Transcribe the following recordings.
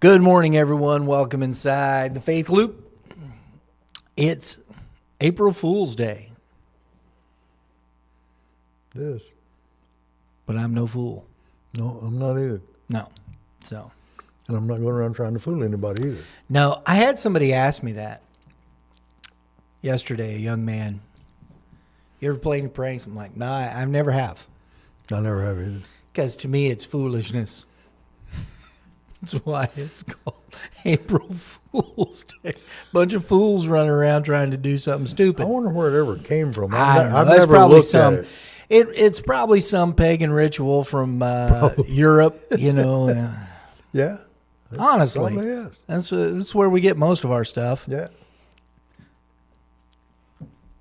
Good morning, everyone. Welcome inside the Faith Loop. It's April Fool's Day. It is. But I'm no fool. No, I'm not either. No. So. And I'm not going around trying to fool anybody either. No, I had somebody ask me that yesterday, a young man. You ever play any pranks? I'm like, nah, I never have. I never have either. Because to me, it's foolishness. That's why it's called April Fool's Day. Bunch of fools running around trying to do something stupid. I wonder where it ever came from. I don't know. I've That's never probably looked at it. It's probably some pagan ritual from Europe, you know. Yeah. Honestly, Probably is. that's where we get most of our stuff. Yeah.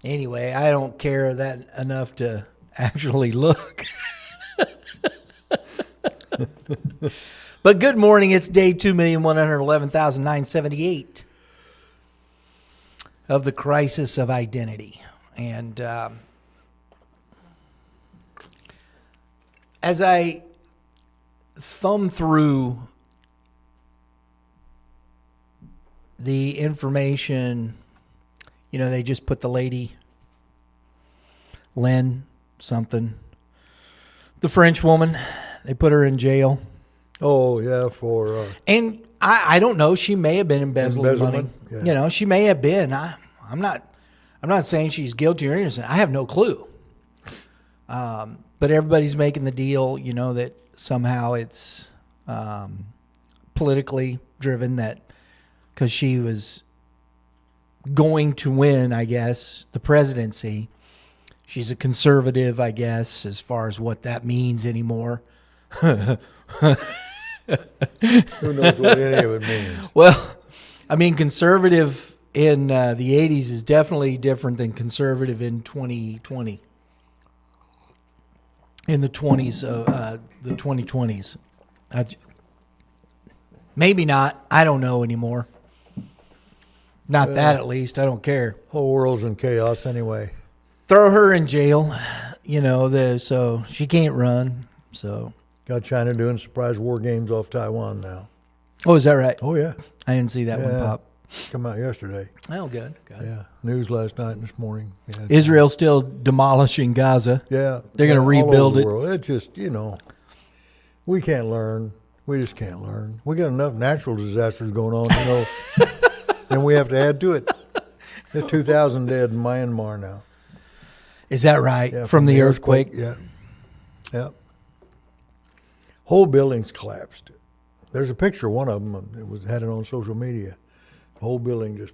Anyway, I don't care that enough to actually look. But good morning. It's day 2,111,978 of the crisis of identity. And as I thumb through the information, you know, they just put the lady, Lynn something, the French woman, they put her in jail. Oh, yeah, for... And I don't know, she may have been embezzling money. Yeah. You know, she may have been. I'm not saying she's guilty or innocent. I have no clue. But everybody's making the deal, you know, that somehow it's politically driven, that because she was going to win, I guess, the presidency. She's a conservative, I guess, as far as what that means anymore. Who knows what any of it means? Well, I mean, conservative in the 80s is definitely different than conservative in 2020. In the 2020s. Maybe not. I don't know anymore. Not that, at least. I don't care. Whole world's in chaos anyway. Throw her in jail, you know, so she can't run. So. Got China doing surprise war games off Taiwan now. Oh, is that right? Oh, yeah. I didn't see that one pop. Come out yesterday. Oh, good. Yeah. News last night and this morning. Yeah, Israel's still demolishing Gaza. Yeah. They're going to rebuild it. It just, you know, we can't learn. We just can't learn. We got enough natural disasters going on, you know, and we have to add to it. There's 2,000 dead in Myanmar now. Is that right? Yeah, from the earthquake? Yeah. Yeah. Whole buildings collapsed. There's a picture of one of them. Had it on social media. The whole building just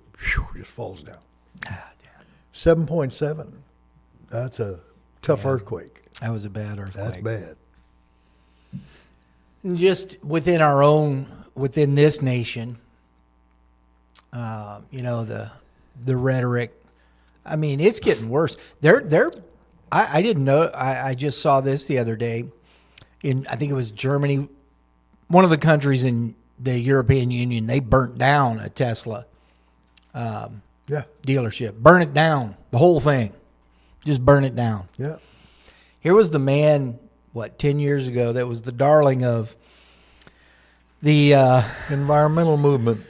falls down. 7.7. That's a tough earthquake. That was a bad earthquake. That's bad. And just within this nation, you know, the rhetoric. I mean, it's getting worse. I didn't know. I just saw this the other day. I think it was Germany, one of the countries in the European Union, they burnt down a Tesla dealership. Burn it down, the whole thing. Just burn it down. Yeah. Here was the man, 10 years ago, that was the darling of the environmental movement.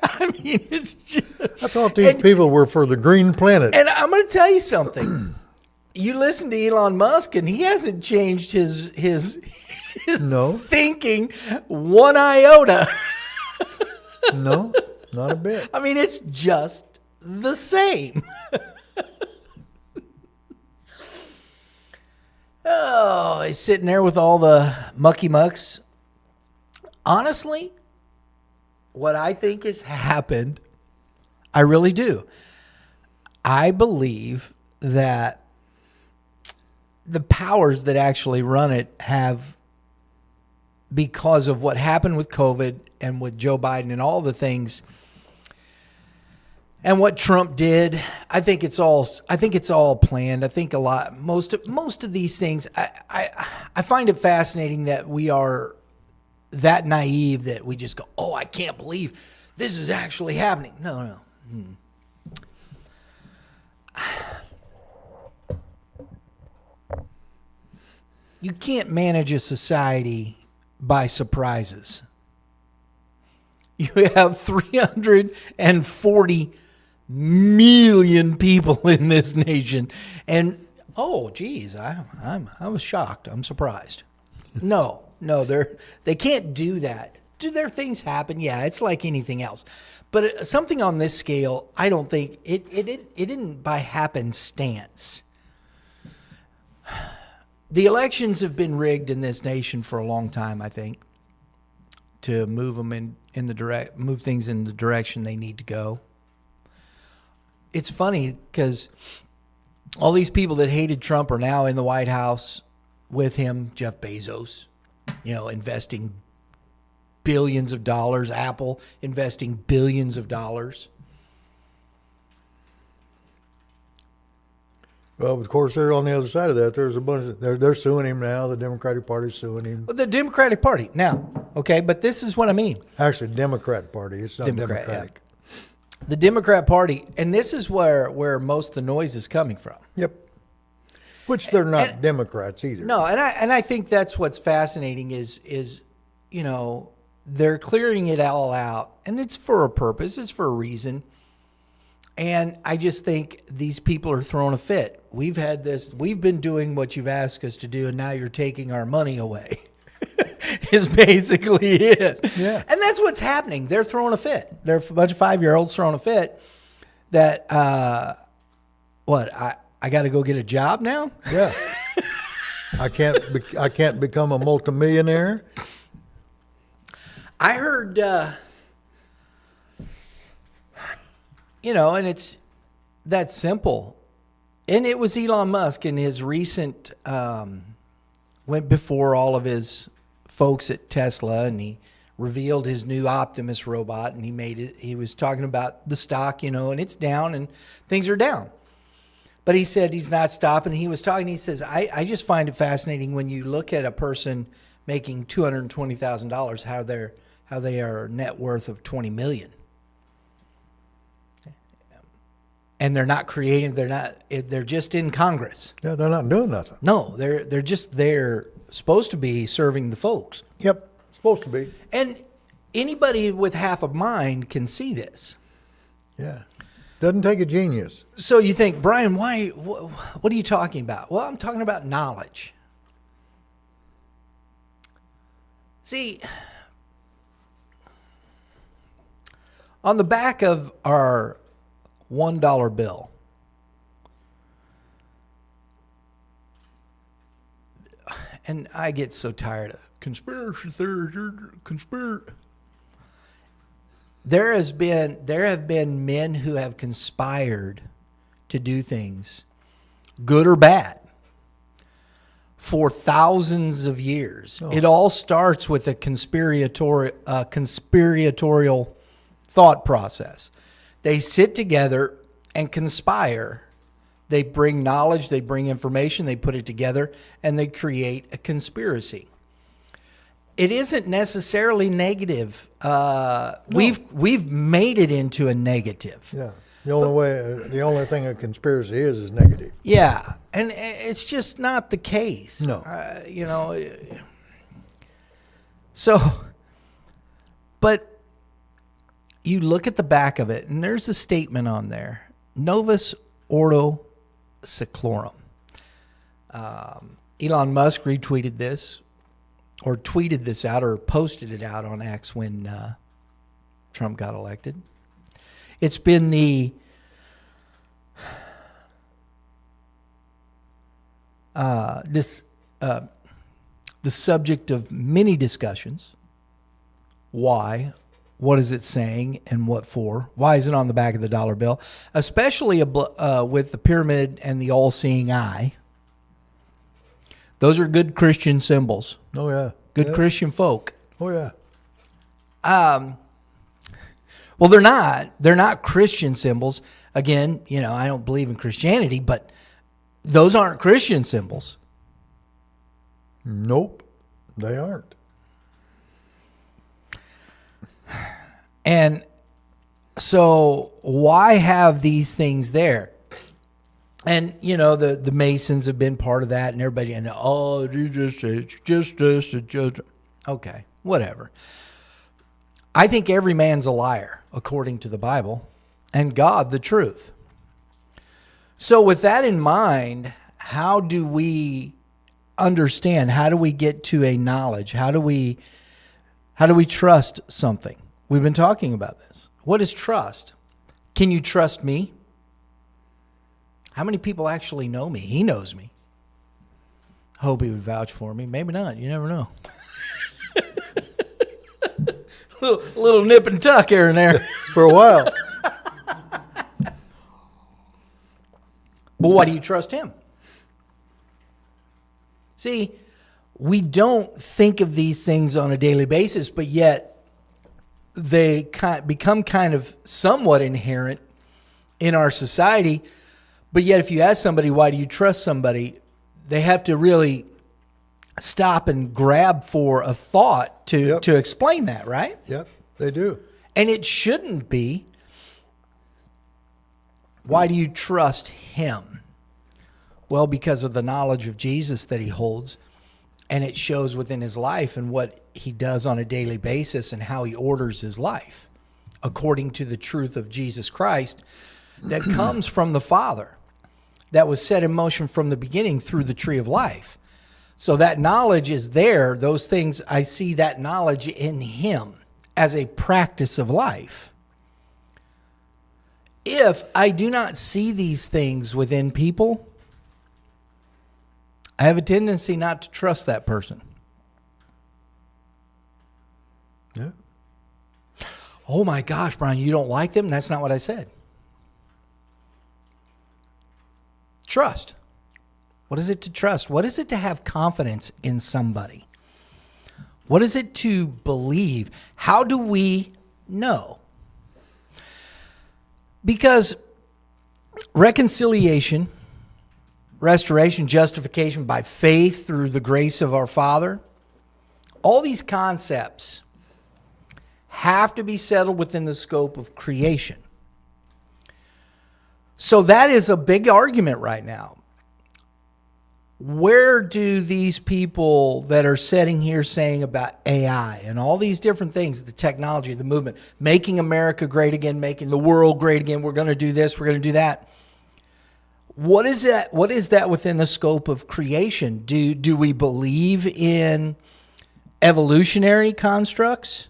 I mean, it's just... I thought these people were for the green planet. And I'm going to tell you something. You listen to Elon Musk, and he hasn't changed his No. thinking one iota. No, not a bit. I mean, it's just the same. Oh, he's sitting there with all the mucky mucks. Honestly, what I think has happened, I really do. I believe that the powers that actually run it have, because of what happened with COVID and with Joe Biden and all the things and what Trump did, I think it's all planned. I think most of these things, I find it fascinating that we are that naive that we just go, oh, I can't believe this is actually happening. No. You can't manage a society by surprises. You have 340 million people in this nation, and oh, geez, I was shocked. I'm surprised. No, they can't do that. Do their things happen? Yeah, it's like anything else. But something on this scale, I don't think it didn't by happenstance. The elections have been rigged in this nation for a long time, I think, to move them move things in the direction they need to go. It's funny because all these people that hated Trump are now in the White House with him. Jeff Bezos, investing billions of dollars. Apple investing billions of dollars. Well, of course, they're on the other side of that. There's a bunch of, they're suing him now. The Democratic Party's suing him. The Democratic Party now, okay, but this is what I mean. Actually, Democrat Party. It's not Democratic. Yeah. The Democrat Party, and this is where most of the noise is coming from. Yep. Which they're not Democrats either. No, and I think that's what's fascinating is they're clearing it all out, and it's for a purpose. It's for a reason. And I just think these people are throwing a fit. We've been doing what you've asked us to do, and now you're taking our money away. Is basically it. Yeah. And that's what's happening. They're throwing a fit. They're a bunch of 5-year-olds throwing a fit that, I got to go get a job now? Yeah. I can't become a multimillionaire. I heard, and it's that simple. And it was Elon Musk in his recent, went before all of his folks at Tesla, and he revealed his new Optimus robot, and he was talking about the stock, and it's down and things are down. But he said he's not stopping. He was talking, he says, I just find it fascinating when you look at a person making $220,000, how they are net worth of $20 million. And they're not creating, they're just in Congress. Yeah, they're not doing nothing. No, they're supposed to be serving the folks. Yep, supposed to be. And anybody with half a mind can see this. Yeah. Doesn't take a genius. So you think, Brian, what are you talking about? Well, I'm talking about knowledge. See, on the back of our $1 bill, and I get so tired of conspiracy theories, There have been men who have conspired to do things, good or bad, for thousands of years. Oh. It all starts with a conspiratorial thought process. They sit together and conspire. They bring knowledge, they bring information, they put it together, and they create a conspiracy. It isn't necessarily negative. No. We've made it into a negative. Yeah. The only thing a conspiracy is negative. Yeah, and it's just not the case. No. So, but you look at the back of it, and there's a statement on there: Novus Ordo Seclorum. Elon Musk retweeted this, or tweeted this out, or posted it out on X when Trump got elected. It's been the subject of many discussions. Why? What is it saying, and what for? Why is it on the back of the dollar bill? Especially with the pyramid and the all-seeing eye. Those are good Christian symbols. Oh, yeah. Good Christian folk. Oh, yeah. Well, they're not. They're not Christian symbols. Again, I don't believe in Christianity, but those aren't Christian symbols. Nope, they aren't. And so why have these things there? And, the Masons have been part of that, and everybody, it's just this. Okay, whatever. I think every man's a liar, according to the Bible, and God the truth. So with that in mind, how do we understand? How do we get to a knowledge? How do we trust something? We've been talking about this. What is trust? Can you trust me? How many people actually know me? He knows me. Hope he would vouch for me. Maybe not. You never know. little nip and tuck here and there. For a while. But why do you trust him? See, we don't think of these things on a daily basis, but yet they become kind of somewhat inherent in our society. But yet if you ask somebody, why do you trust somebody, they have to really stop and grab for a thought to explain that, right? Yep, they do. And it shouldn't be, why do you trust him? Well, because of the knowledge of Jesus that he holds, and it shows within his life and what he does on a daily basis and how he orders his life, according to the truth of Jesus Christ that comes from the Father, that was set in motion from the beginning through the tree of life. So that knowledge is there. Those things, I see that knowledge in him as a practice of life. If I do not see these things within people, I have a tendency not to trust that person. Yeah. Oh my gosh, Brian, you don't like them? That's not what I said. Trust. What is it to trust? What is it to have confidence in somebody? What is it to believe? How do we know? Because reconciliation, restoration, justification by faith through the grace of our Father, all these concepts have to be settled within the scope of creation. So that is a big argument right now. Where do these people that are sitting here saying about AI and all these different things, the technology, the movement, making America great again, making the world great again, we're going to do this, we're going to do that. What is that? What is that within the scope of creation? Do we believe in evolutionary constructs?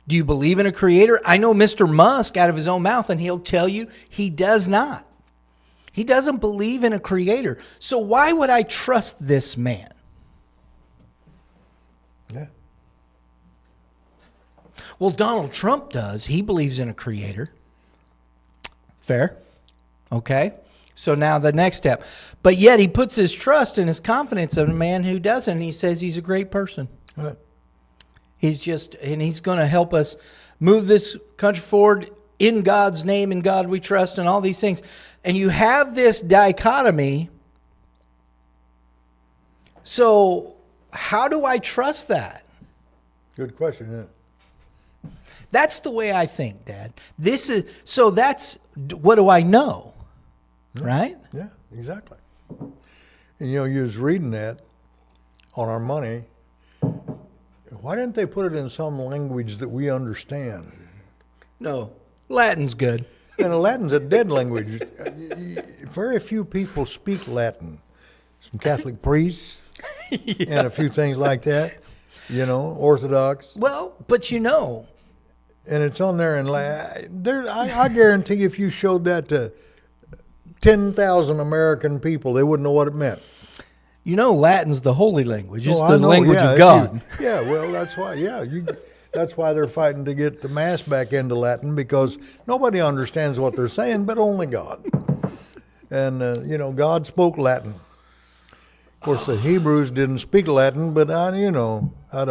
Do you believe in a creator? I know Mr. Musk out of his own mouth, and he'll tell you he does not. He doesn't believe in a creator. So why would I trust this man? Yeah. Well, Donald Trump does. He believes in a creator. Fair. Okay. So now the next step. But yet he puts his trust and his confidence in a man who doesn't. And he says he's a great person. Right. And he's going to help us move this country forward in God's name, in God we trust, and all these things. And you have this dichotomy. So how do I trust that? Good question, isn't it? That's the way I think, Dad. So that's, what do I know? Yeah. Right? Yeah, exactly. And you was reading that on our money. Why didn't they put it in some language that we understand? No. Latin's good. And Latin's a dead language. Very few people speak Latin. Some Catholic priests and a few things like that, Orthodox. Well, but And it's on there in Latin. I guarantee if you showed that to 10,000 American people, they wouldn't know what it meant. Latin's the holy language. It's the know, language yeah, of God. Well, that's why. Yeah, that's why they're fighting to get the Mass back into Latin, because nobody understands what they're saying, but only God. And God spoke Latin. Of course, the Hebrews didn't speak Latin, but I don't know. I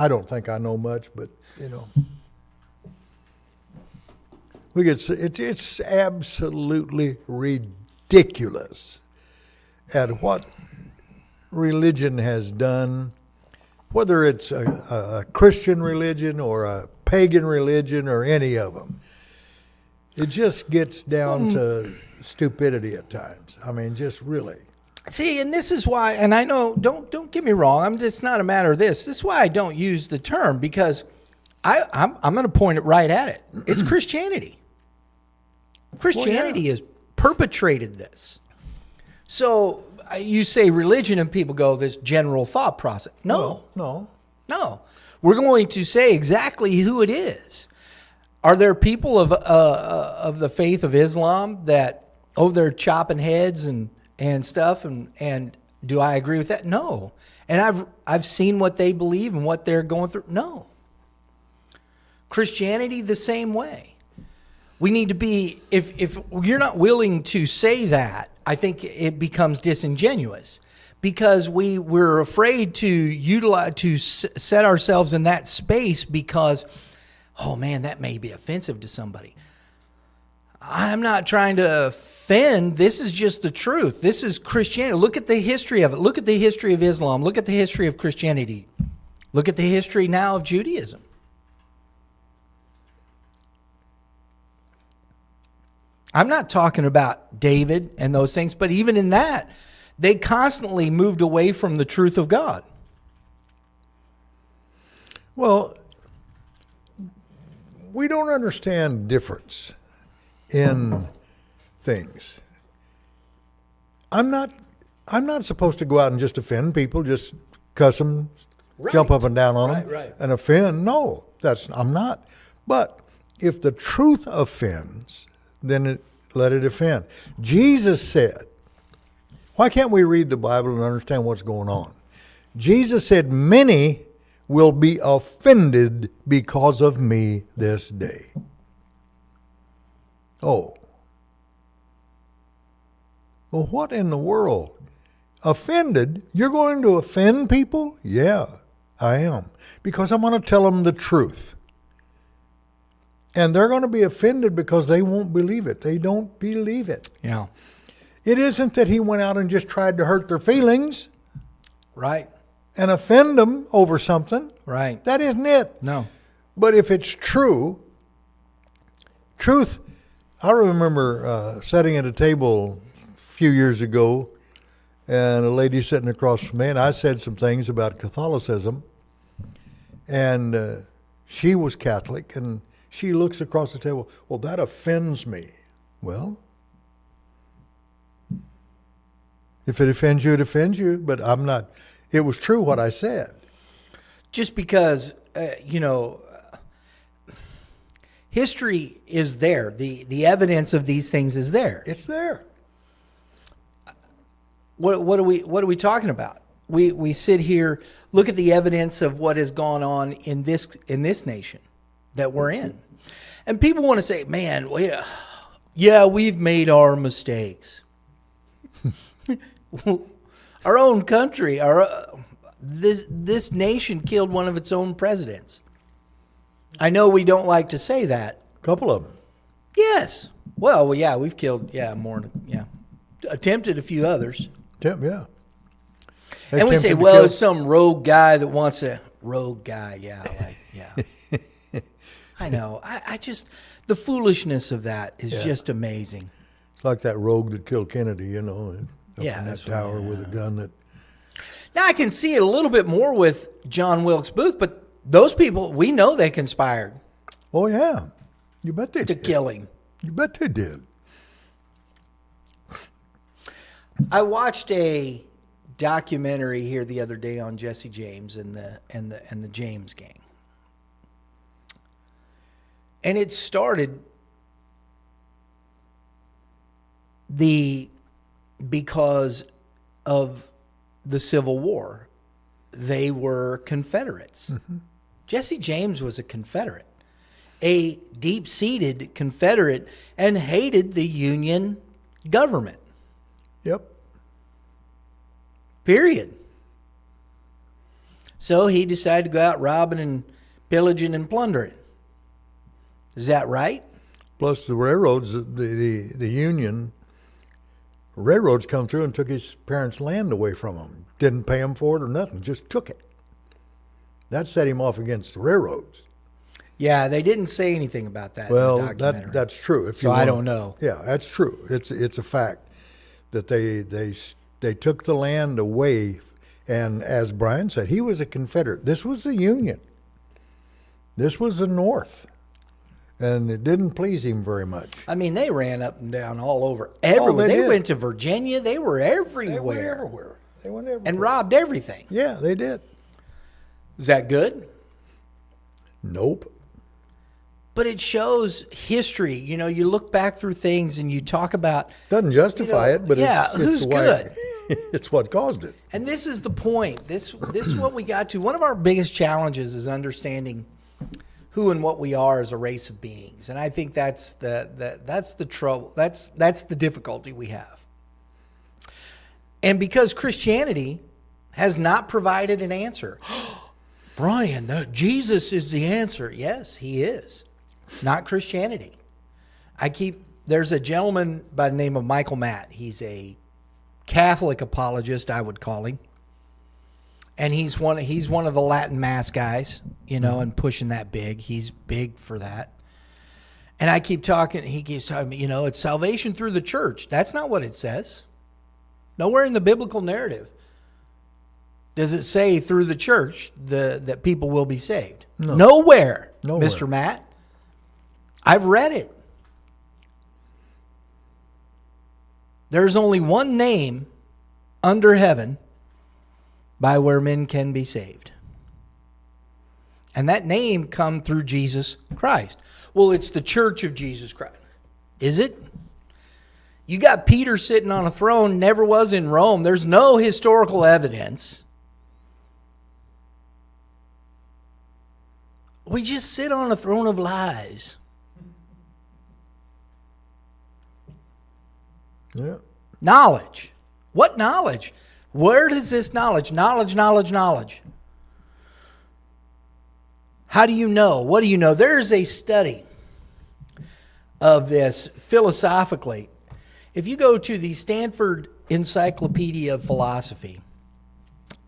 don't think I know much, but it's absolutely ridiculous at what religion has done, whether it's a Christian religion or a pagan religion or any of them. It just gets down to stupidity at times. I mean, just really. See, and this is why, and I know, don't get me wrong, it's not a matter of this. This is why I don't use the term, because I'm going to point it right at it. It's Christianity. Christianity has perpetrated this. So you say religion, and people go, this general thought process. No. We're going to say exactly who it is. Are there people of the faith of Islam that they're chopping heads and stuff, and do I agree with that? No. And I've seen what they believe and what they're going through. No. Christianity the same way. We need to be, if you're not willing to say that, I think it becomes disingenuous, because we're afraid to set ourselves in that space because, oh man, that may be offensive to somebody. I'm not trying to offend. This is just the truth. This is Christianity. Look at the history of it. Look at the history of Islam. Look at the history of Christianity. Look at the history now of Judaism. I'm not talking about David and those things, but even in that, they constantly moved away from the truth of God. Well, we don't understand difference in things. I'm not supposed to go out and just offend people, just cuss them, jump up and down on them, and offend. No, I'm not. But if the truth offends, then let it offend. Jesus said, why can't we read the Bible and understand what's going on? Jesus said, many will be offended because of me this day. Oh. Well, what in the world? Offended? You're going to offend people? Yeah, I am. Because I'm going to tell them the truth. And they're going to be offended because they won't believe it. They don't believe it. Yeah. It isn't that he went out and just tried to hurt their feelings. Right. And offend them over something. Right. That isn't it. No. But if it's truth, I remember sitting at a table a few years ago, and a lady sitting across from me, and I said some things about Catholicism, and she was Catholic, and she looks across the table, well, that offends me. Well, if it offends you, it offends you, but I'm not. It was true what I said. Just because, history is there. The evidence of these things is there. It's there. What are we talking about? We sit here, look at the evidence of what has gone on in this nation that we're in. And people want to say, man, well, yeah, we've made our mistakes. Our own country, this nation killed one of its own presidents. I know we don't like to say that. A couple of them. Yes. Well, yeah, we've killed, more, attempted a few others. Yeah. And we say, well, it's some rogue guy that wants a rogue guy. Yeah. I know. I just, the foolishness of that is just amazing. It's like that rogue that killed Kennedy, up in that that's tower with a gun that. Now I can see it a little bit more with John Wilkes Booth, but those people, we know they conspired. Oh, yeah. You bet they did. To kill him. You bet they did. I watched a documentary here the other day on Jesse James and the James gang. And it started because of the Civil War. They were Confederates. Mm-hmm. Jesse James was a Confederate, a deep-seated Confederate, and hated the Union government. Yep. Period. So he decided to go out robbing and pillaging and plundering. Is that right? Plus the railroads, the Union railroads come through and took his parents' land away from him. Didn't pay him for it or nothing, just took it. That set him off against the railroads. Yeah, they didn't say anything about that. Well, in the documentary. that's true. I don't know. Yeah, that's true. It's a fact that they They took the land away. And as Brian said, he was a Confederate. This was the Union. This was the North. And it didn't please him very much. I mean, they ran up and down all over everywhere. They went to Virginia. They were everywhere. They went everywhere. And robbed everything. Yeah, they did. Is that good? Nope. But it shows history. You know, you look back through things and you talk about... Doesn't justify it, but who's good? It's what caused it. And this is the point. This is what we got to. One of our biggest challenges is understanding who and what we are as a race of beings. And I think that's the trouble. That's the difficulty we have. And because Christianity has not provided an answer. Brian, Jesus is the answer. Yes, he is. Not Christianity. There's a gentleman by the name of Michael Matt. He's a Catholic apologist, I would call him. And he's one of the Latin Mass guys, you know, and pushing that big. He's big for that. And he keeps talking, you know, it's salvation through the church. That's not what it says. Nowhere in the biblical narrative does it say through the church that people will be saved. No. Nowhere, Mr. Matt. I've read it. There's only one name under heaven by where men can be saved. And that name come through Jesus Christ. Well, it's the church of Jesus Christ. Is it? You got Peter sitting on a throne, never was in Rome. There's no historical evidence. We just sit on a throne of lies. Yeah. Knowledge. What knowledge? Where does this knowledge? Knowledge. How do you know? What do you know? There's a study of this philosophically. If you go to the Stanford Encyclopedia of Philosophy,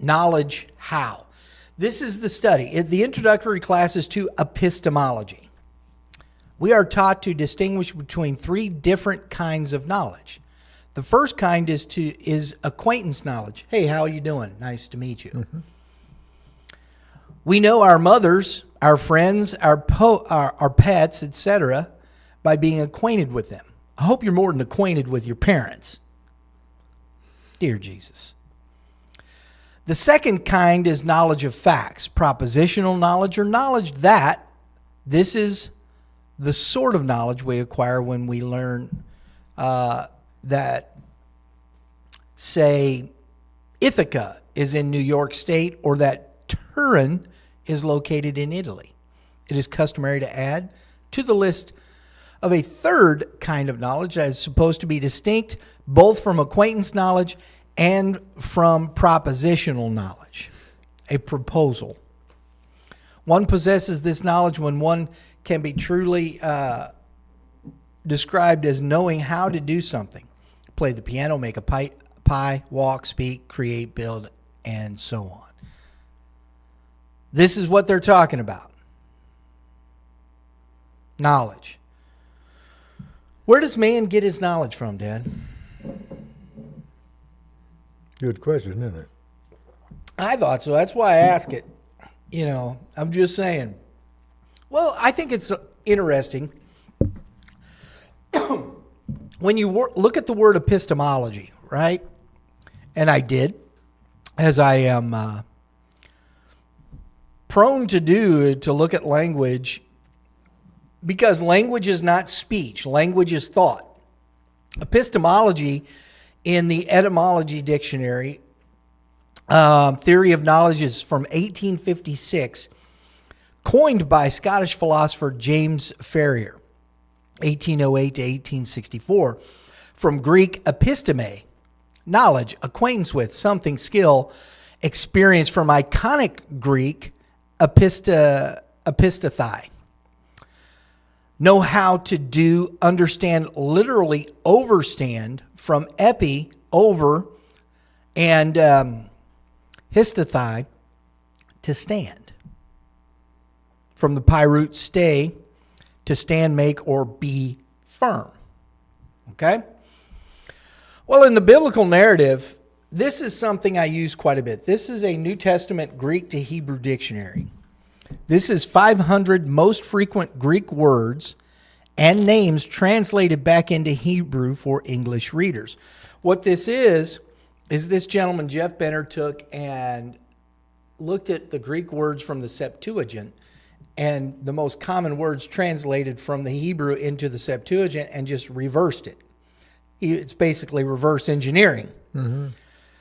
knowledge how? This is the study. The introductory classes to epistemology. We are taught to distinguish between three different kinds of knowledge. The first kind is acquaintance knowledge. Hey, how are you doing? Nice to meet you. Mm-hmm. We know our mothers, our friends, our pets, etc., by being acquainted with them. I hope you're more than acquainted with your parents. Dear Jesus. The second kind is knowledge of facts, propositional knowledge, or knowledge that this is the sort of knowledge we acquire when we learn that, say, Ithaca is in New York State or that Turin is located in Italy. It is customary to add to the list of a third kind of knowledge that is supposed to be distinct both from acquaintance knowledge and from propositional knowledge, a proposal. One possesses this knowledge when one can be truly described as knowing how to do something. Play the piano, make a pie, walk, speak, create, build, and so on. This is what they're talking about. Knowledge. Where does man get his knowledge from, Dad? Good question, isn't it? I thought so. That's why I ask it. You know, I'm just saying. Well, I think it's interesting. When you look at the word epistemology, right? And I did, as I am prone to do, to look at language, because language is not speech. Language is thought. Epistemology, in the etymology dictionary, theory of knowledge is from 1856, coined by Scottish philosopher James Ferrier, 1808 to 1864, from Greek episteme, knowledge, acquaintance with, something, skill, experience, from iconic Greek epistathai. Know how to do, understand, literally overstand, from epi, over, and histathai, to stand. From the pi root stay, to stand, make, or be firm. Okay? Well, in the biblical narrative, This is something I use quite a bit. This is a New Testament Greek to Hebrew dictionary. This is 500 most frequent Greek words and names translated back into Hebrew for English readers. What this is this gentleman, Jeff Benner, took and looked at the Greek words from the Septuagint and the most common words translated from the Hebrew into the Septuagint and just reversed it. It's basically reverse engineering. Mm-hmm.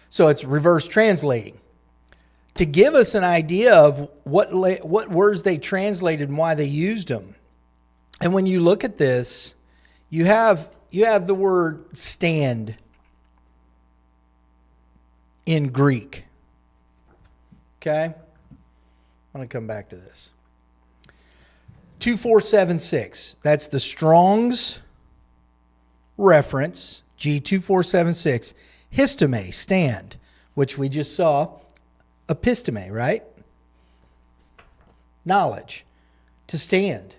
So it's reverse translating to give us an idea of what words they translated and why they used them. And when you look at this, you have the word stand in Greek. Okay? I'm going to come back to this. 2476. That's the Strong's reference, G2476. Histome, stand, which we just saw. Episteme, right? Knowledge. To stand.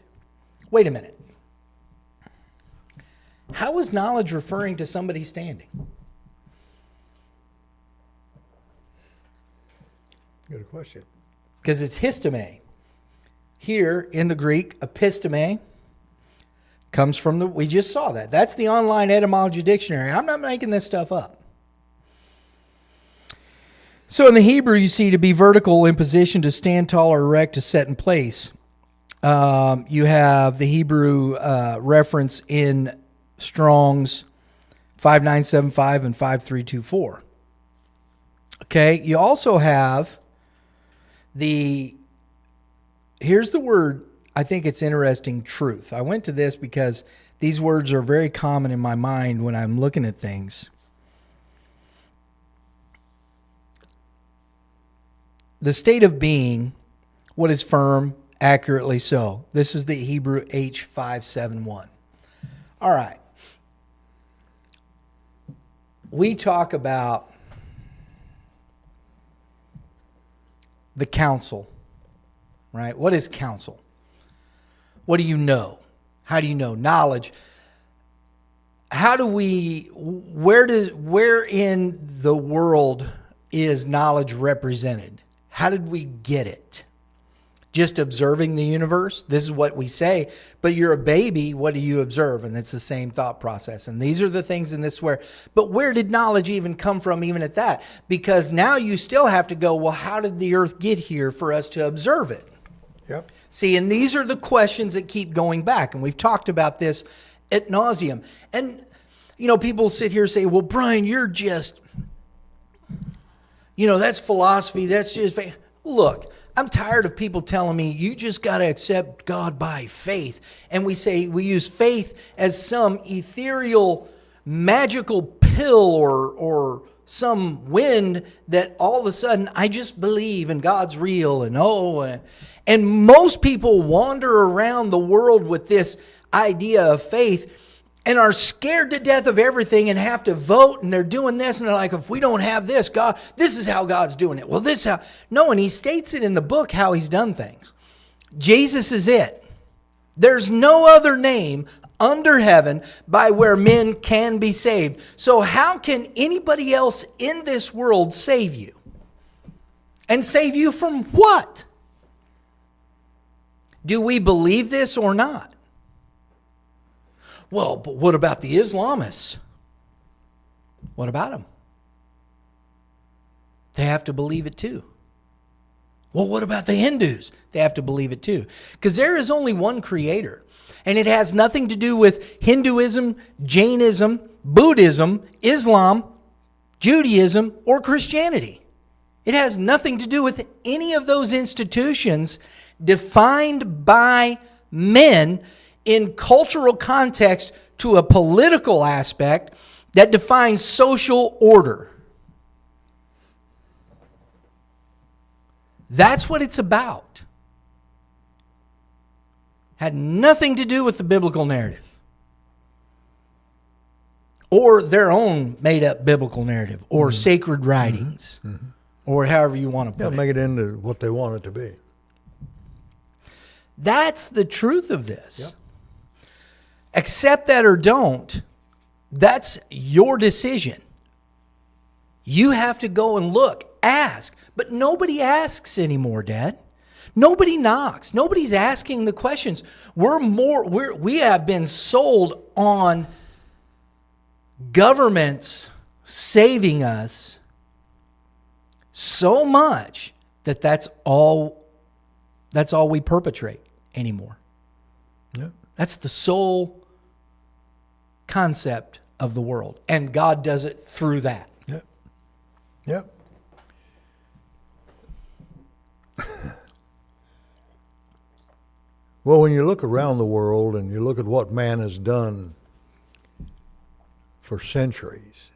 Wait a minute. How is knowledge referring to somebody standing? Good question. Because it's histome. Here in the Greek, episteme comes from we just saw that. That's the online etymology dictionary. I'm not making this stuff up. So in the Hebrew, you see to be vertical in position, to stand tall or erect, to set in place. You have the Hebrew reference in Strong's 5975 and 5324. Okay, you also have here's the word, I think it's interesting, truth. I went to this because these words are very common in my mind when I'm looking at things. The state of being, what is firm, accurately so. This is the Hebrew H571. All right. We talk about the counsel, right? What is counsel? What do you know? How do you know? Knowledge. Where in the world is knowledge represented? How did we get it? Just observing the universe? This is what we say. But you're a baby, what do you observe? And it's the same thought process. And these are the things in this but where did knowledge even come from even at that? Because now you still have to go, well, how did the earth get here for us to observe it? Yep. See, and these are the questions that keep going back. And we've talked about this ad nauseum. And, people sit here and say, well, Brian, you're just, that's philosophy. That's just faith. Look, I'm tired of people telling me you just got to accept God by faith. And we use faith as some ethereal, magical pill or some wind that all of a sudden I just believe and God's real and most people wander around the world with this idea of faith and are scared to death of everything and have to vote, and they're doing this, and they're like, if we don't have this, God, this is how God's doing it. Well, no, and he states it in the book how he's done things. Jesus is it. There's no other name under heaven by where men can be saved. So how can anybody else in this world save you? And save you from what? Do we believe this or not? Well, but what about the Islamists? What about them? They have to believe it too. Well, what about the Hindus? They have to believe it too. Because there is only one creator. And it has nothing to do with Hinduism, Jainism, Buddhism, Islam, Judaism, or Christianity. It has nothing to do with any of those institutions defined by men in cultural context to a political aspect that defines social order. That's what it's about. Had nothing to do with the biblical narrative or their own made-up biblical narrative or sacred writings or however you want to put it. Make it into what they want it to be. That's the truth of this. Yep. Accept that or don't. That's your decision. You have to go and look, ask. But nobody asks anymore, Dad. Nobody knocks. Nobody's asking the questions. We have been sold on governments saving us so much that that's all we perpetrate anymore. Yeah. That's the sole concept of the world. And God does it through that. Yeah. Yeah. Well, when you look around the world and you look at what man has done for centuries,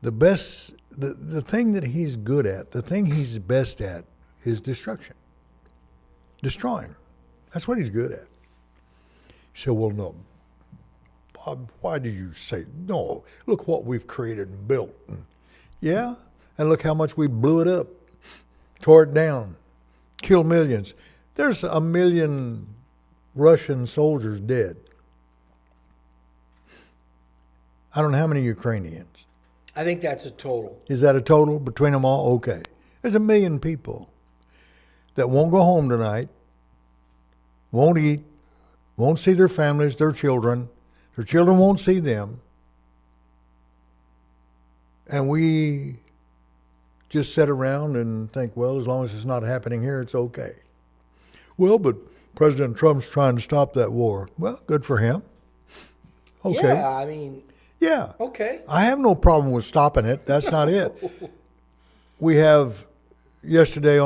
the thing that he's good at, the thing he's best at is destruction. Destroying. That's what he's good at. You say, well, no, Bob, why did you say, no, look what we've created and built. And, yeah, and look how much we blew it up, tore it down, killed millions. There's 1 million Russian soldiers dead. I don't know how many Ukrainians. I think that's a total. Is that a total between them all? Okay. There's 1 million people that won't go home tonight, won't eat, won't see their families, their children won't see them. And we just sit around and think, well, as long as it's not happening here, it's okay. Well, but President Trump's trying to stop that war. Well, good for him. Okay. Yeah, I mean, yeah. okay. I have no problem with stopping it. That's not it. We have yesterday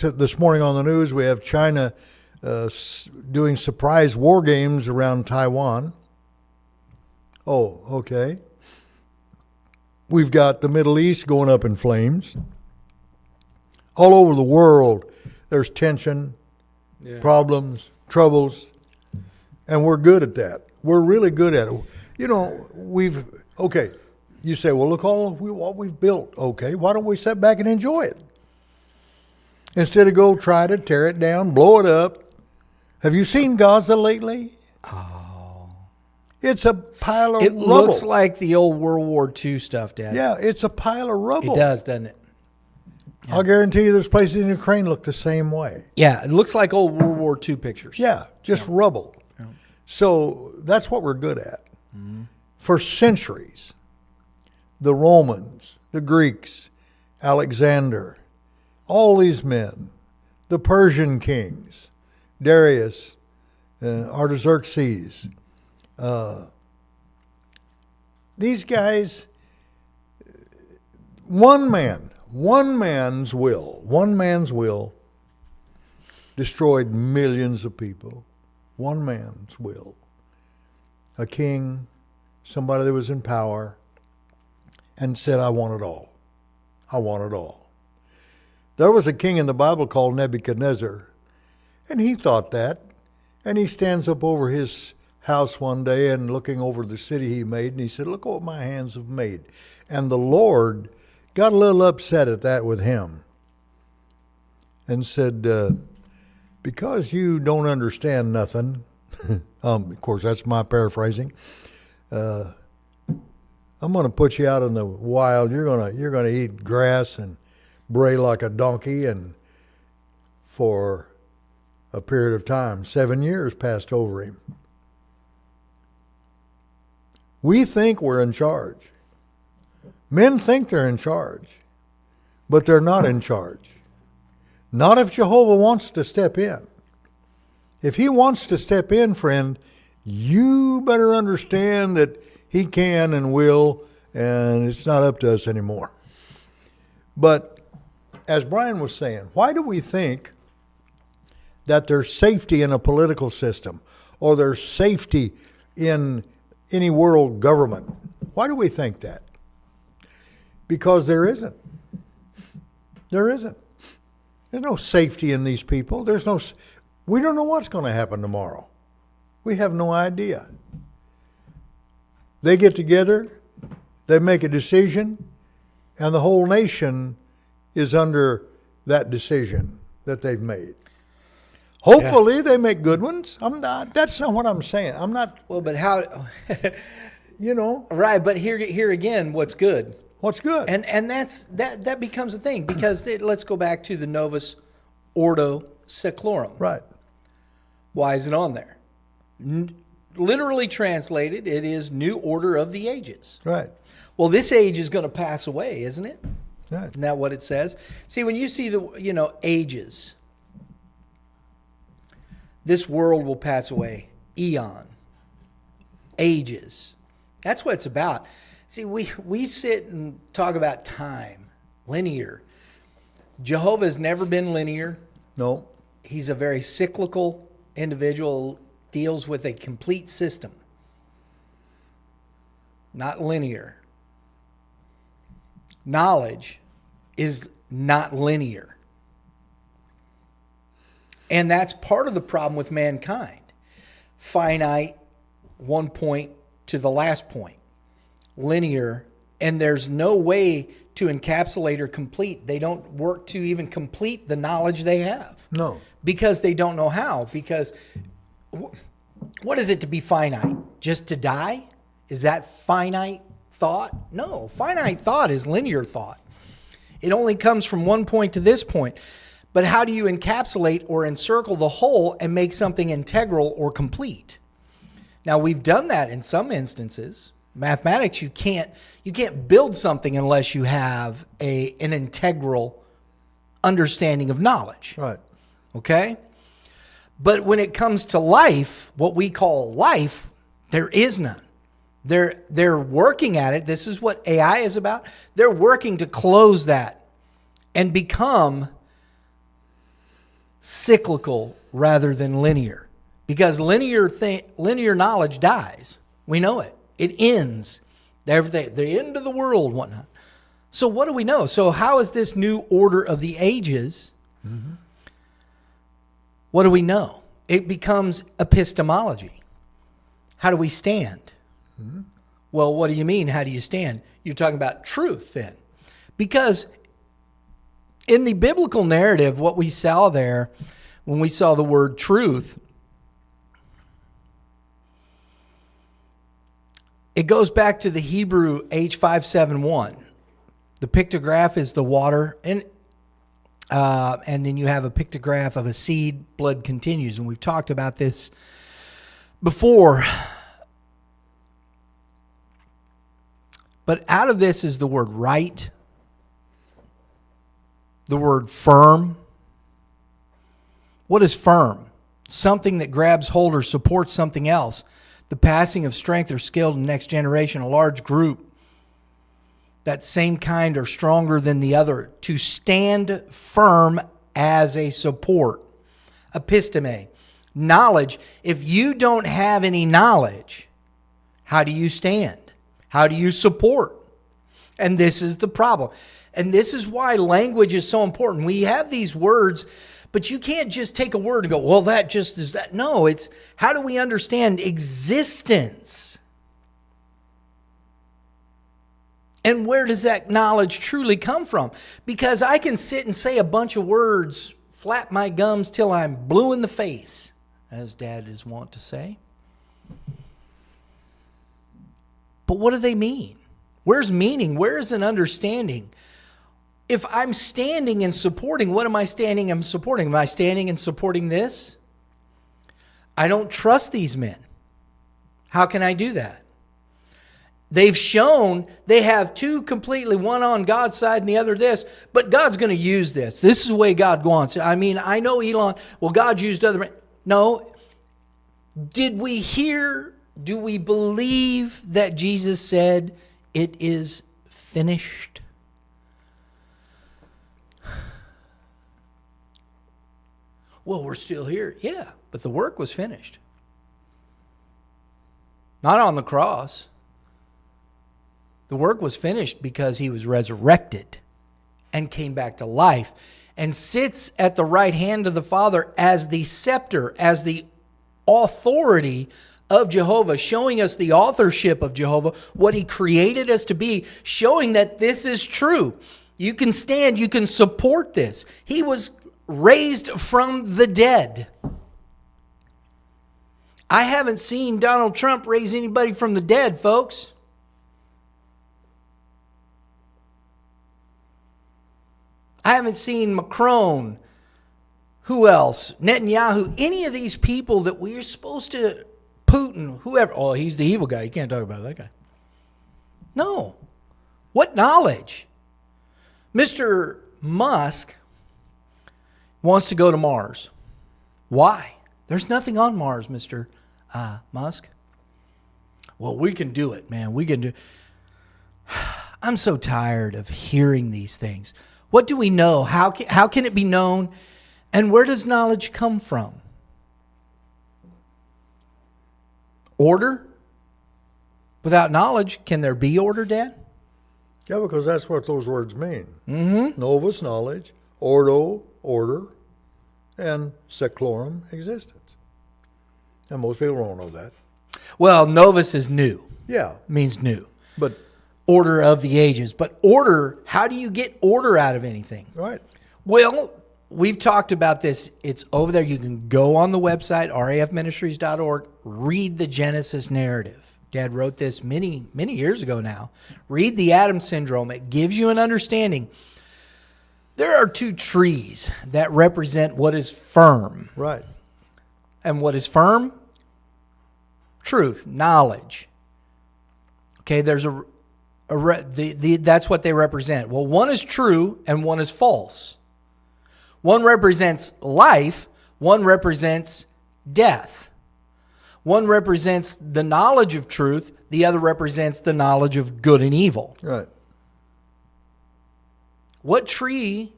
this morning on the news, we have China doing surprise war games around Taiwan. Oh, okay. We've got the Middle East going up in flames. All over the world, there's tension, problems, troubles, and we're good at that. We're really good at it. You know, you say, well, look what we've built. Okay, why don't we sit back and enjoy it? Instead of go try to tear it down, blow it up. Have you seen Gaza lately? Oh. It's a pile of rubble. It looks like the old World War II stuff, Dad. Yeah, it's a pile of rubble. It does, doesn't it? Yeah. I'll guarantee you there's places in Ukraine look the same way. Yeah, it looks like old World War II pictures. Yeah, just rubble. Yeah. So that's what we're good at. Mm-hmm. For centuries, the Romans, the Greeks, Alexander, all these men, the Persian kings, Darius, Artaxerxes, these guys, one man's will destroyed millions of people. One man's will. A king, somebody that was in power, and said, I want it all. I want it all. There was a king in the Bible called Nebuchadnezzar, and he thought that, and he stands up over his house one day and looking over the city he made, and he said, look what my hands have made. And the Lord got a little upset at that with him and said, because you don't understand nothing, of course that's my paraphrasing, I'm going to put you out in the wild. You're going to eat grass and bray like a donkey, and for a period of time, 7 years passed over him. We think we're in charge. Men think they're in charge, but they're not in charge. Not if Jehovah wants to step in. If he wants to step in, friend, you better understand that he can and will, and it's not up to us anymore. But as Brian was saying, why do we think that there's safety in a political system or there's safety in any world government? Why do we think that? Because there isn't. There isn't. There's no safety in these people. We don't know what's going to happen tomorrow. We have no idea. They get together, they make a decision, and the whole nation is under that decision that they've made. Hopefully they make good ones. That's not what I'm saying. I'm not. Well, but how? You know. Right, but here again, what's good? What's good? And that becomes a thing because let's go back to the Novus Ordo Seclorum. Right. Why is it on there? Literally translated, it is New Order of the Ages. Right. Well, this age is going to pass away, isn't it? Right. Isn't that what it says? See, when you see the, ages, this world will pass away. Eon. Ages. That's what it's about. See, we sit and talk about time, linear. Jehovah has never been linear. No. He's a very cyclical individual, deals with a complete system, not linear. Knowledge is not linear. And that's part of the problem with mankind. Finite, one point to the last point. Linear, and there's no way to encapsulate or complete. They don't work to even complete the knowledge they have. No. Because they don't know how. Because what is it to be finite? Just to die? Is that finite thought? No. Finite thought is linear thought. It only comes from one point to this point. But how do you encapsulate or encircle the whole and make something integral or complete? Now, we've done that in some instances. Mathematics, you can't build something unless you have an integral understanding of knowledge. Right. Okay? But when it comes to life, what we call life, there is none. They're working at it. This is what AI is about. They're working to close that and become cyclical rather than linear. Because linear knowledge dies. We know it. It ends. Everything, the end of the world, whatnot. So what do we know? So how is this new order of the ages? Mm-hmm. What do we know? It becomes epistemology. How do we stand? Mm-hmm. Well, what do you mean? How do you stand? You're talking about truth then. Because in the biblical narrative, what we saw there, when we saw the word truth, it goes back to the Hebrew H571. The pictograph is the water, and then you have a pictograph of a seed, blood continues. And we've talked about this before. But out of this is the word right, the word firm. What is firm? Something that grabs hold or supports something else. The passing of strength or skill to the next generation, a large group, that same kind or stronger than the other, to stand firm as a support. Episteme, knowledge. If you don't have any knowledge, how do you stand? How do you support? And this is the problem. And this is why language is so important. We have these words, but you can't just take a word and go, well, that just is that. No, it's how do we understand existence? And where does that knowledge truly come from? Because I can sit and say a bunch of words, flap my gums till I'm blue in the face, as Dad is wont to say. But what do they mean? Where's meaning? Where's an understanding? If I'm standing and supporting, what am I standing and supporting? Am I standing and supporting this? I don't trust these men. How can I do that? They've shown they have two completely, one on God's side and the other this, but God's going to use this. This is the way God wants it. I mean, I know Elon, well, God used other men. No. Did we hear, do we believe that Jesus said, it is finished? Well, we're still here. Yeah, but the work was finished. Not on the cross. The work was finished because he was resurrected and came back to life and sits at the right hand of the Father as the scepter, as the authority of Jehovah, showing us the authorship of Jehovah, what he created us to be, showing that this is true. You can stand, you can support this. He was raised from the dead. I haven't seen Donald Trump raise anybody from the dead, folks. I haven't seen Macron. Who else? Netanyahu. Any of these people that we're supposed to, Putin, whoever. Oh, he's the evil guy. You can't talk about that guy. No. What knowledge? Mr. Musk wants to go to Mars. Why? There's nothing on Mars, Mr. Musk. Well, we can do it, man. We can do. I'm so tired of hearing these things. What do we know? How can it be known? And where does knowledge come from? Order? Without knowledge, can there be order, Dad? Yeah, because that's what those words mean. Mm-hmm. Novus, knowledge. Ordo, order. And seclorum, existence. And most people don't know that. Well, novus is new. Yeah. Means new. But order of the ages. But order, how do you get order out of anything? right. Well, we've talked about this. It's over there. You can go on the website, rafministries.org, read the Genesis narrative. Dad wrote this many, many years ago now. Read the Adam syndrome. It gives you an understanding. There are two trees that represent what is firm. Right. And what is firm? Truth, knowledge. Okay, there's that's what they represent. Well, one is true and one is false. One represents life, one represents death. One represents the knowledge of truth, the other represents the knowledge of good and evil. Right. What tree,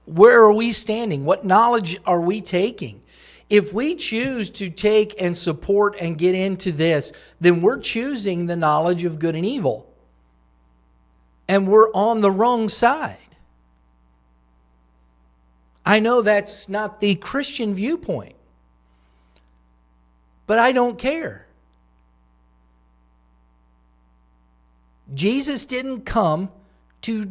where are we standing? What knowledge are we taking? If we choose to take and support and get into this, then we're choosing the knowledge of good and evil. And we're on the wrong side. I know that's not the Christian viewpoint, but I don't care. Jesus didn't come to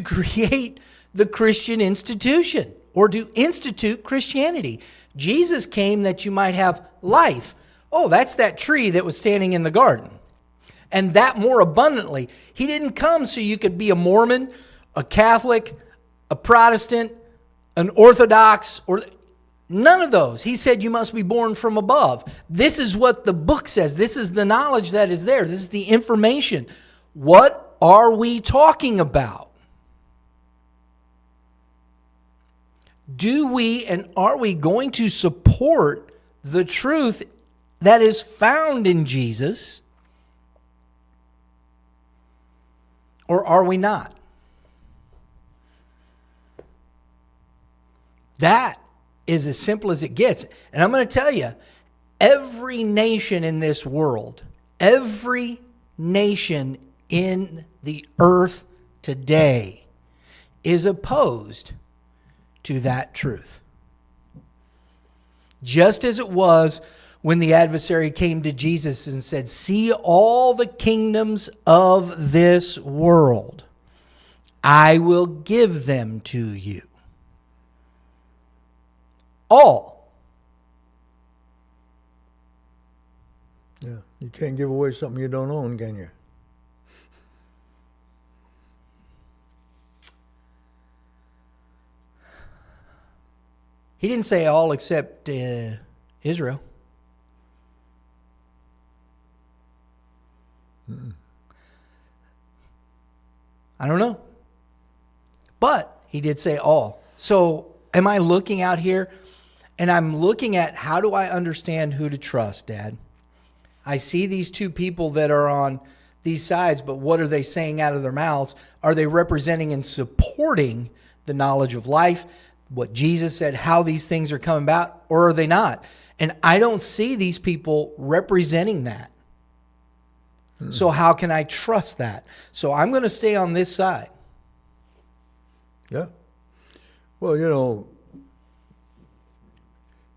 create the Christian institution or to institute Christianity. Jesus came that you might have life. Oh, that's that tree that was standing in the garden. And that more abundantly. He didn't come so you could be a Mormon, a Catholic, a Protestant, an Orthodox, or none of those. He said you must be born from above. This is what the book says. This is the knowledge that is there. This is the information. What are we talking about? Do we and are we going to support the truth that is found in Jesus? Or are we not? That is as simple as it gets. And I'm going to tell you, every nation in this world, every nation in the earth today is opposed to that truth. Just as it was when the adversary came to Jesus and said, "See all the kingdoms of this world, I will give them to you." All. Yeah. You can't give away something you don't own, can you? He didn't say all except Israel. I don't know. But he did say all. So am I looking out here and I'm looking at how do I understand who to trust, Dad? I see these two people that are on these sides, but what are they saying out of their mouths? Are they representing and supporting the knowledge of life, what Jesus said, how these things are coming about, or are they not? And I don't see these people representing that. So how can I trust that? So I'm going to stay on this side. Yeah. Well, you know,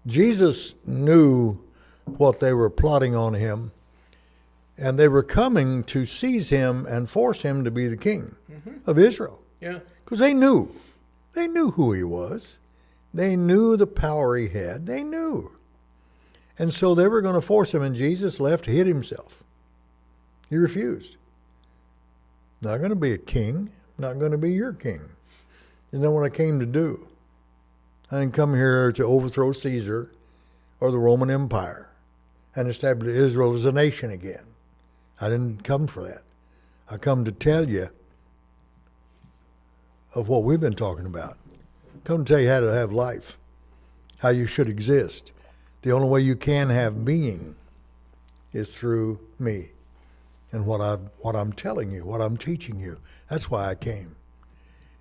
Jesus knew what they were plotting on him, and they were coming to seize him and force him to be the king of Israel. Yeah. Because they knew who he was. They knew the power he had. They knew. And so they were going to force him, and Jesus left, hid himself. He refused. Not going to be a king. not going to be your king. Isn't that what I came to do? I didn't come here to overthrow Caesar or the Roman Empire and establish Israel as a nation again. I didn't come for that. I come to tell you of what we've been talking about. I come to tell you how to have life, how you should exist. The only way you can have being is through me and what I'm telling you, what I'm teaching you. That's why I came.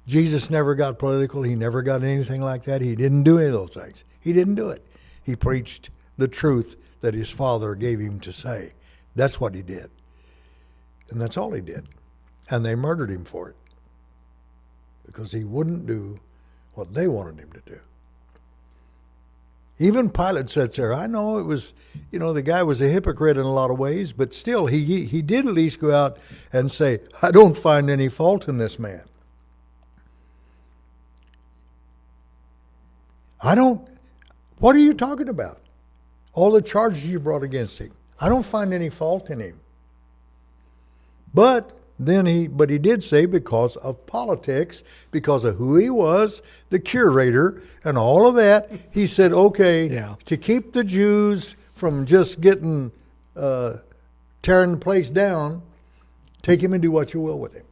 Jesus never got political. He never got anything like that. He didn't do any of those things. He didn't do it. He preached the truth that his Father gave him to say. That's what he did. And that's all he did. And they murdered him for it because he wouldn't do what they wanted him to do. Even Pilate sits there. I know it was, the guy was a hypocrite in a lot of ways, but still he did at least go out and say, I don't find any fault in this man. What are you talking about? All the charges you brought against him. I don't find any fault in him. But he did say because of politics, because of who he was, the curator, and all of that, he said, okay, to keep the Jews from just getting, tearing the place down, take him and do what you will with him.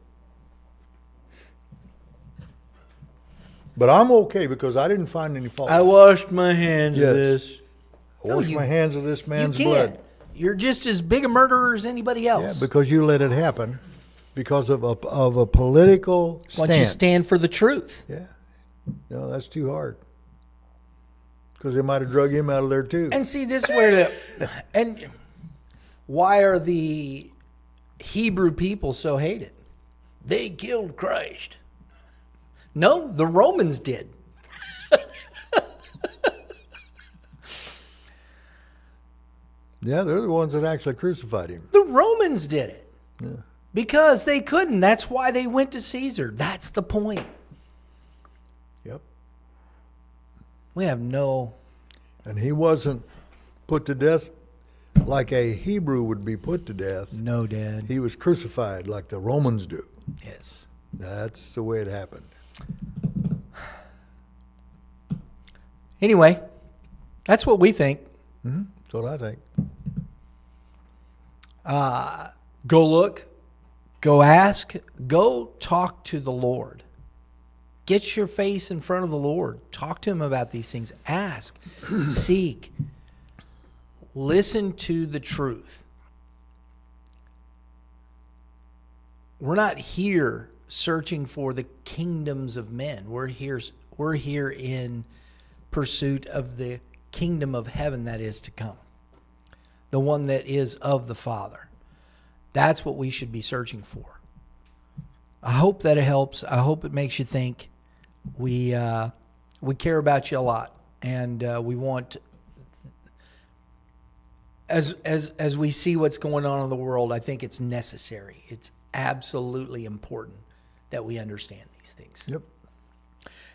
But I'm okay because I didn't find any fault. I washed my hands of this. I washed my hands of this man's you blood. can't. You're just as big a murderer as anybody else. Yeah, because you let it happen because of a political stance. Once you stand for the truth. Yeah. No, that's too hard. Because they might have drug him out of there too. And see, this is where and why are the Hebrew people so hated? They killed Christ. No, the Romans did. Yeah, they're the ones that actually crucified him. The Romans did it. Yeah. Because they couldn't. That's why they went to Caesar. That's the point. Yep. We have no... And he wasn't put to death like a Hebrew would be put to death. No, Dad. He was crucified like the Romans do. Yes. That's the way it happened. Anyway, that's what we think. Mm-hmm. That's what I think. Go look, go ask, go talk to the Lord. Get your face in front of the Lord. Talk to him about these things. Ask, seek, listen to the truth. We're not here searching for the kingdoms of men. We're here in pursuit of the kingdom of heaven that is to come. The one that is of the Father. That's what we should be searching for. I hope that it helps. I hope it makes you think. We care about you a lot, and we want, as we see what's going on in the world, I think it's necessary. It's absolutely important that we understand these things. Yep.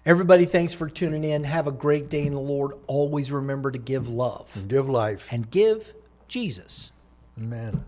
Everybody, thanks for tuning in. Have a great day in the Lord. Always remember to give love. And give life. And give Jesus. Amen.